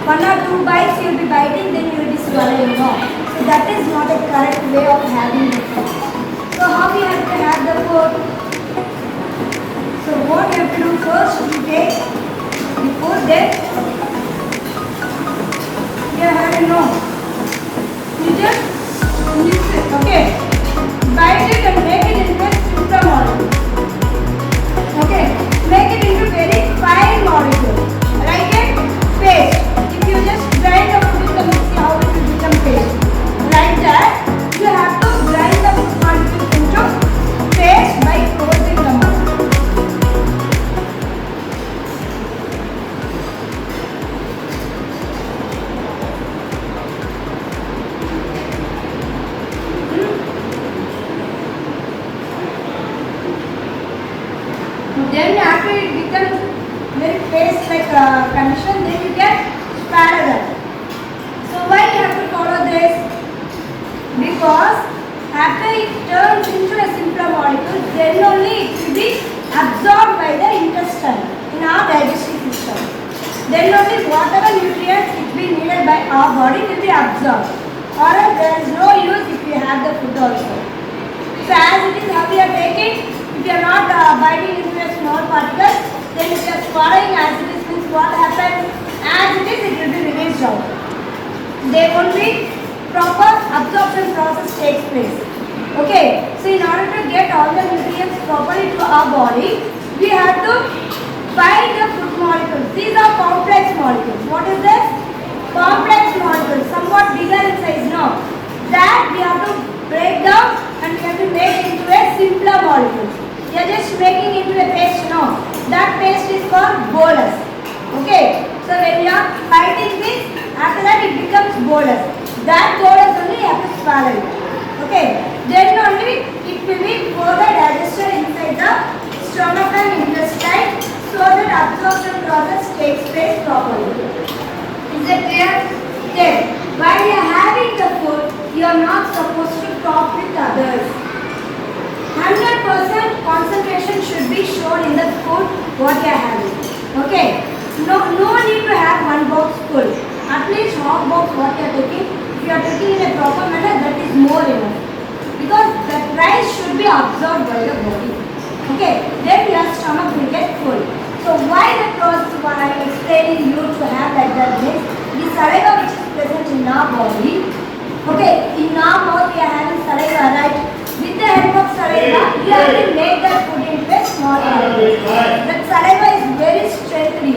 one or two bites you will be biting, then you will be swallowing. No. So that is not a correct way of having the food. So how we have to have the food? So what you have to do first, you take the food, then you have to know. You just mix it, okay? Bite it and make it into a simple molecule. Okay? Make it into very fine molecule. Like a paste. If you just grind the food in the mixie, how it will become paste? Like that, you have to grind the food molecule into paste by closing the mouth. Then after it becomes very paste-like condition, then you get spatula. So why you have to follow this? Because after it turns into a simpler molecule, then only it will be absorbed by the intestine in our digestive system. Then only whatever nutrients it will be needed by our body will be absorbed. Or else there is no use if you have the food also. So as it is, how we are taking? If you are not biting into a small particles, then if you are swallowing as it is, means what happens? As it is, it will be released out. There won't be proper absorption process takes place. Okay, so in order to get all the nutrients properly to our body, we have to bite the food molecules. These are complex molecules. What is this? Complex molecules, somewhat bigger in size. No, that we have to break down and we have to make into a simpler molecule. We are just making into a paste. No, that paste is called bolus. Okay, so when you are biting this, after that it becomes bolus. That bolus only you have to swallow it. Okay, then only it will be further digested inside the stomach and intestine, so that absorption process takes place properly. Is it clear? Then, while you are having the food, you are not supposed to talk with others. 100% concentration should be shown in the food what you are having. Okay? No need to have one box full. At least half box what you are taking. If you are taking in a proper manner, that is more enough. Because the rice should be absorbed by the body. Okay? Then your stomach will get full. So why the process what I am explaining you to have like that means the saliva which is present in our body. Okay, in our mouth we are having saliva, right? With the help of saliva, we have to make that food into a small molecule. That saliva is very strengthening.